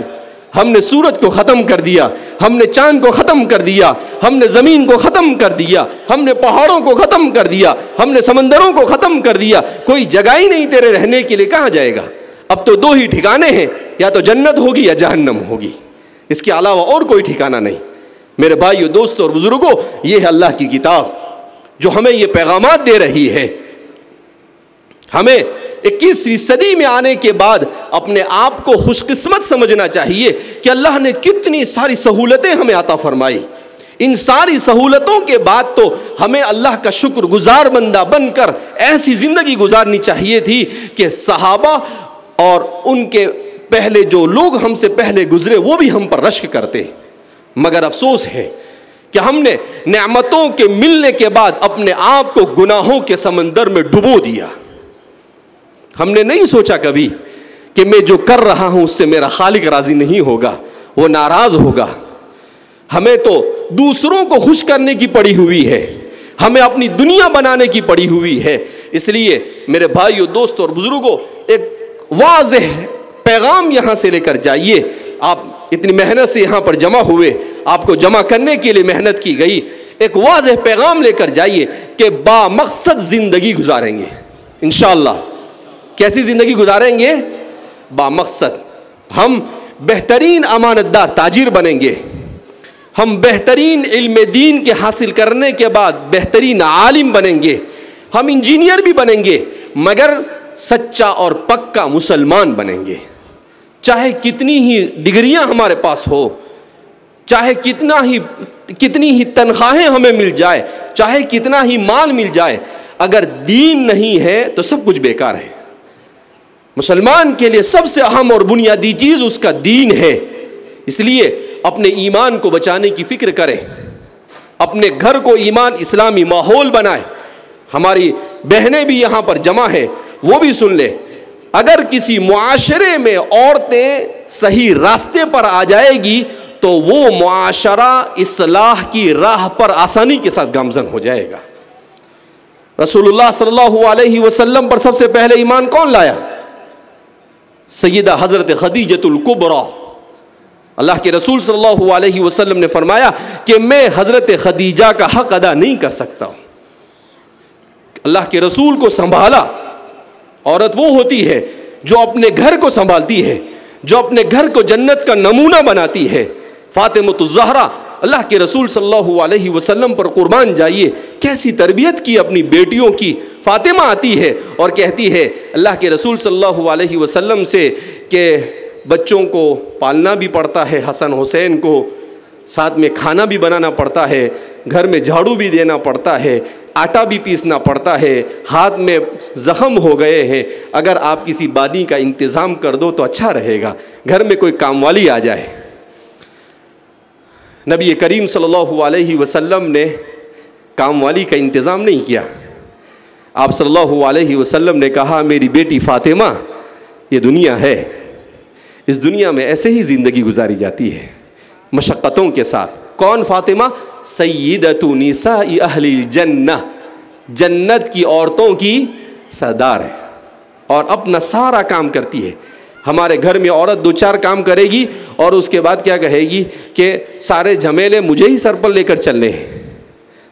ہم نے سورج کو ختم کر دیا، ہم نے چاند کو ختم کر دیا، ہم نے زمین کو ختم کر دیا، ہم نے پہاڑوں کو ختم کر دیا، ہم نے سمندروں کو ختم کر دیا، کوئی جگہ ہی نہیں تیرے رہنے کے لیے، کہاں جائے گا؟ اب تو دو ہی ٹھکانے ہیں، یا تو جنت ہوگی یا جہنم ہوگی، اس کے علاوہ اور کوئی ٹھکانہ نہیں۔ میرے بھائیو، دوستو اور بزرگوں، یہ ہے اللہ کی کتاب جو ہمیں یہ پیغامات دے رہی ہے۔ ہمیں 21ویں صدی میں آنے کے بعد اپنے آپ کو خوش قسمت سمجھنا چاہیے کہ اللہ نے کتنی ساری سہولتیں ہمیں عطا فرمائی۔ ان ساری سہولتوں کے بعد تو ہمیں اللہ کا شکر گزار بندہ بن کر ایسی زندگی گزارنی چاہیے تھی کہ صحابہ اور ان کے پہلے جو لوگ ہم سے پہلے گزرے وہ بھی ہم پر رشک کرتے، مگر افسوس ہے کہ ہم نے نعمتوں کے ملنے کے بعد اپنے آپ کو گناہوں کے سمندر میں ڈبو دیا۔ ہم نے نہیں سوچا کبھی کہ میں جو کر رہا ہوں اس سے میرا خالق راضی نہیں ہوگا، وہ ناراض ہوگا۔ ہمیں تو دوسروں کو خوش کرنے کی پڑی ہوئی ہے، ہمیں اپنی دنیا بنانے کی پڑی ہوئی ہے۔ اس لیے میرے بھائیو، دوستو اور بزرگوں، ایک واضح پیغام یہاں سے لے کر جائیے۔ آپ اتنی محنت سے یہاں پر جمع ہوئے، آپ کو جمع کرنے کے لیے محنت کی گئی، ایک واضح پیغام لے کر جائیے کہ با مقصد زندگی گزاریں گے انشاءاللہ۔ کیسی زندگی گزاریں گے؟ با مقصد۔ ہم بہترین امانت دار تاجر بنیں گے، ہم بہترین علم دین کے حاصل کرنے کے بعد بہترین عالم بنیں گے، ہم انجینئر بھی بنیں گے، مگر سچا اور پکا مسلمان بنیں گے۔ چاہے کتنی ہی ڈگریاں ہمارے پاس ہو، چاہے کتنی ہی تنخواہیں ہمیں مل جائے، چاہے کتنا ہی مال مل جائے، اگر دین نہیں ہے تو سب کچھ بیکار ہے۔ مسلمان کے لیے سب سے اہم اور بنیادی چیز اس کا دین ہے۔ اس لیے اپنے ایمان کو بچانے کی فکر کریں، اپنے گھر کو ایمان اسلامی ماحول بنائیں۔ ہماری بہنیں بھی یہاں پر جمع ہیں، وہ بھی سن لیں، اگر کسی معاشرے میں عورتیں صحیح راستے پر آ جائے گی تو وہ معاشرہ اصلاح کی راہ پر آسانی کے ساتھ گامزن ہو جائے گا۔ رسول اللہ صلی اللہ علیہ وسلم پر سب سے پہلے ایمان کون لایا؟ سیدہ حضرت خدیجۃ الکبریٰ۔ اللہ کے رسول صلی اللہ علیہ وسلم نے فرمایا کہ میں حضرت خدیجہ کا حق ادا نہیں کر سکتا ہوں۔ اللہ کے رسول کو سنبھالا۔ عورت وہ ہوتی ہے جو اپنے گھر کو سنبھالتی ہے، جو اپنے گھر کو جنت کا نمونہ بناتی ہے۔ فاطمہ الزہرا، اللہ کے رسول صلی اللہ علیہ وسلم پر قربان جائیے، کیسی تربیت کی اپنی بیٹیوں کی۔ فاطمہ آتی ہے اور کہتی ہے اللہ کے رسول صلی اللہ علیہ وسلم سے کہ بچوں کو پالنا بھی پڑتا ہے، حسن حسین کو، ساتھ میں کھانا بھی بنانا پڑتا ہے، گھر میں جھاڑو بھی دینا پڑتا ہے، آٹا بھی پیسنا پڑتا ہے، ہاتھ میں زخم ہو گئے ہیں، اگر آپ کسی بادی کا انتظام کر دو تو اچھا رہے گا، گھر میں کوئی کام والی آ جائے۔ نبی کریم صلی اللہ علیہ وسلم نے کام والی کا انتظام نہیں کیا۔ آپ صلی اللہ علیہ وسلم نے کہا میری بیٹی فاطمہ یہ دنیا ہے، اس دنیا میں ایسے ہی زندگی گزاری جاتی ہے مشقتوں کے ساتھ. کون فاطمہ؟ سیدۃ نساء اہل الجنہ، جنت کی عورتوں کی سردار ہے اور اپنا سارا کام کرتی ہے. ہمارے گھر میں عورت 2-4 کام کرے گی اور اس کے بعد کیا کہے گی کہ سارے جھمیلے مجھے ہی سر پر لے کر چلنے ہیں.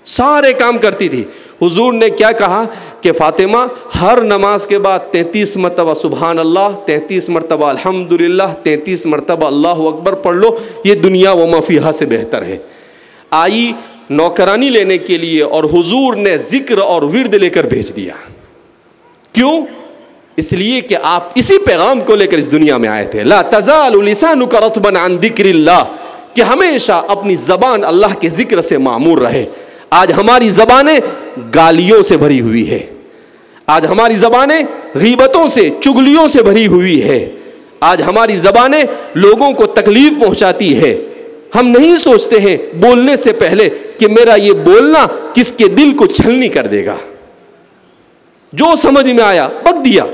سارے کام کرتی تھی. حضور نے کیا کہا کہ فاطمہ ہر نماز کے بعد 33 مرتبہ سبحان اللہ، 33 مرتبہ الحمدللہ، 33 مرتبہ اللہ اکبر پڑھ لو، یہ دنیا و ما فیہا سے بہتر ہے. آئی نوکرانی لینے کے لیے اور حضور نے ذکر اور ورد لے کر بھیج دیا. کیوں؟ اس لیے کہ آپ اسی پیغام کو لے کر اس دنیا میں آئے تھے. لا تزال لسانک رطبا عن ذکر اللہ، کہ ہمیشہ اپنی زبان اللہ کے ذکر سے معمور رہے. آج ہماری زبانیں گالیوں سے بھری ہوئی ہے، آج ہماری زبانیں غیبتوں سے، چگلیوں سے بھری ہوئی ہے، آج ہماری زبانیں لوگوں کو تکلیف پہنچاتی ہے. ہم نہیں سوچتے ہیں بولنے سے پہلے کہ میرا یہ بولنا کس کے دل کو چھلنی کر دے گا. جو سمجھ میں آیا بک دیا.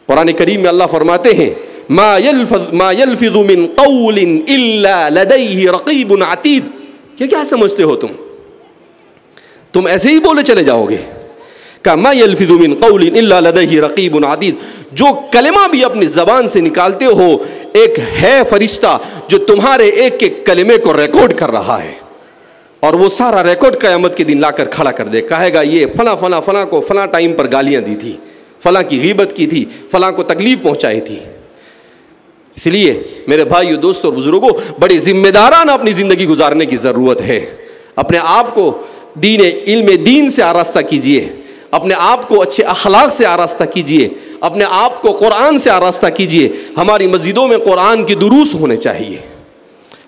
قرآن کریم میں اللہ فرماتے ہیں ما يلفظ من قول الا لديه رقیب عتید. کیا سمجھتے ہو تم ایسے ہی بولے چلے جاؤ گے؟ کہ ما يلفظ من قول الا لديه رقیب عتید. جو کلمہ بھی اپنی زبان سے نکالتے ہو ایک ہے فرشتہ جو تمہارے ایک ایک کلمے کو ریکارڈ کر رہا ہے، اور وہ سارا ریکارڈ قیامت کے دن لا کر کھڑا کر دے. کہے گا یہ فلاں فلاں فلاں کو فلاں ٹائم پر گالیاں دی تھی، فلاں کی غیبت کی تھی، فلاں کو تکلیف پہنچائی تھی. اس لیے میرے بھائیو، دوستوں اور بزرگوں، بڑی ذمہ دارانہ اپنی زندگی گزارنے کی ضرورت ہے. اپنے آپ کو علم دین سے آراستہ کیجئے، اپنے آپ کو اچھے اخلاق سے آراستہ کیجئے، اپنے آپ کو قرآن سے آراستہ کیجئے. ہماری مسجدوں میں قرآن کی دروس ہونے چاہیے،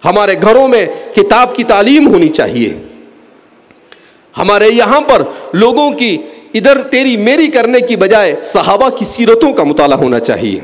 ہمارے گھروں میں کتاب کی تعلیم ہونی چاہیے. ہمارے یہاں پر لوگوں کی ادھر تیری میری کرنے کی بجائے صحابہ کی سیرتوں کا مطالعہ ہونا چاہیے،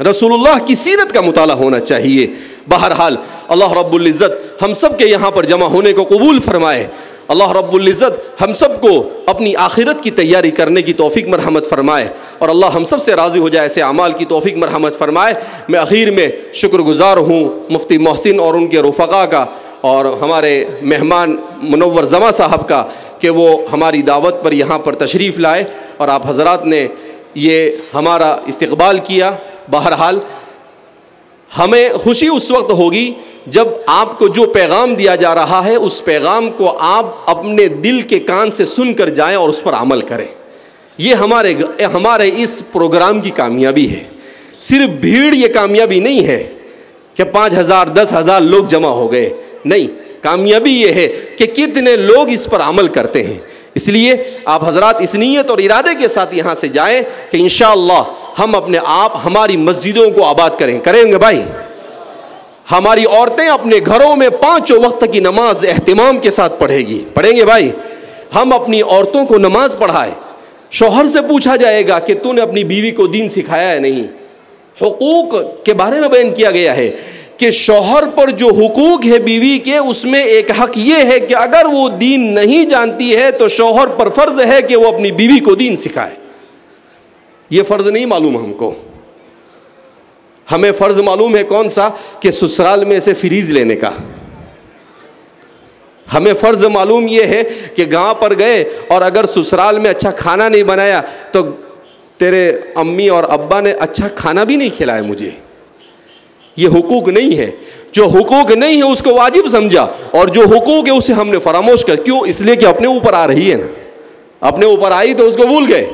رسول اللہ کی سیرت کا مطالعہ ہونا چاہیے. بہرحال اللہ رب العزت ہم سب کے یہاں پر جمع ہونے کو قبول فرمائے. اللہ رب العزت ہم سب کو اپنی آخرت کی تیاری کرنے کی توفیق مرحمت فرمائے، اور اللہ ہم سب سے راضی ہو جائے، ایسے اعمال کی توفیق مرحمت فرمائے. میں اخیر میں شکر گزار ہوں مفتی محسن اور ان کے رفقا کا، اور ہمارے مہمان منور زماں صاحب کا، کہ وہ ہماری دعوت پر یہاں پر تشریف لائے اور آپ حضرات نے یہ ہمارا استقبال کیا. بہرحال ہمیں خوشی اس وقت ہوگی جب آپ کو جو پیغام دیا جا رہا ہے اس پیغام کو آپ اپنے دل کے کان سے سن کر جائیں اور اس پر عمل کریں. یہ ہمارے اس پروگرام کی کامیابی ہے. صرف بھیڑ یہ کامیابی نہیں ہے کہ 5,000 10,000 لوگ جمع ہو گئے، نہیں، کامیابی یہ ہے کہ کتنے لوگ اس پر عمل کرتے ہیں. اس لیے آپ حضرات اس نیت اور ارادے کے ساتھ یہاں سے جائیں کہ انشاءاللہ ہم اپنے آپ ہماری مسجدوں کو آباد کریں گے بھائی. ہماری عورتیں اپنے گھروں میں 5 وقت کی نماز اہتمام کے ساتھ پڑھیں گے بھائی. ہم اپنی عورتوں کو نماز پڑھائیں. شوہر سے پوچھا جائے گا کہ تو نے اپنی بیوی کو دین سکھایا ہے نہیں. حقوق کے بارے میں بیان کیا گیا ہے کہ شوہر پر جو حقوق ہے بیوی کے، اس میں ایک حق یہ ہے کہ اگر وہ دین نہیں جانتی ہے تو شوہر پر فرض ہے کہ وہ اپنی بیوی کو دین سکھائے. یہ فرض نہیں معلوم ہم کو. ہمیں فرض معلوم ہے کون سا؟ کہ سسرال میں سے فریز لینے کا. ہمیں فرض معلوم یہ ہے کہ گاؤں پر گئے اور اگر سسرال میں اچھا کھانا نہیں بنایا تو تیرے امی اور ابا نے اچھا کھانا بھی نہیں کھلایا مجھے. یہ حقوق نہیں ہے. جو حقوق نہیں ہے اس کو واجب سمجھا، اور جو حقوق ہے اسے ہم نے فراموش کر. کیوں؟ اس لیے کہ اپنے اوپر آ رہی ہے نا، اپنے اوپر آئی تو اس کو بھول گئے،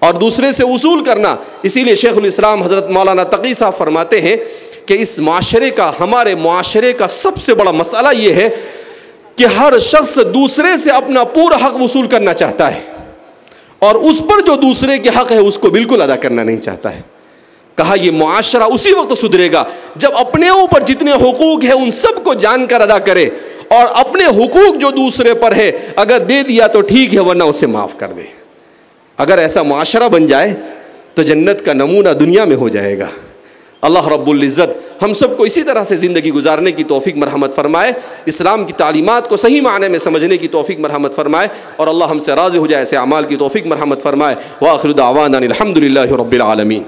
اور دوسرے سے وصول کرنا. اسی لیے شیخ الاسلام حضرت مولانا تقی صاحب فرماتے ہیں کہ اس معاشرے کا، ہمارے معاشرے کا سب سے بڑا مسئلہ یہ ہے کہ ہر شخص دوسرے سے اپنا پورا حق وصول کرنا چاہتا ہے، اور اس پر جو دوسرے کے حق ہے اس کو بالکل ادا کرنا نہیں چاہتا ہے. کہا یہ معاشرہ اسی وقت سدھرے گا جب اپنے اوپر جتنے حقوق ہیں ان سب کو جان کر ادا کرے، اور اپنے حقوق جو دوسرے پر ہے اگر دے دیا تو ٹھیک ہے ورنہ اسے معاف کر دے. اگر ایسا معاشرہ بن جائے تو جنت کا نمونہ دنیا میں ہو جائے گا. اللہ رب العزت ہم سب کو اسی طرح سے زندگی گزارنے کی توفیق مرحمت فرمائے، اسلام کی تعلیمات کو صحیح معنی میں سمجھنے کی توفیق مرحمت فرمائے، اور اللہ ہم سے راضی ہو جائے، ایسے اعمال کی توفیق مرحمت فرمائے. وآخر دعوانا الحمدللہ رب العالمین.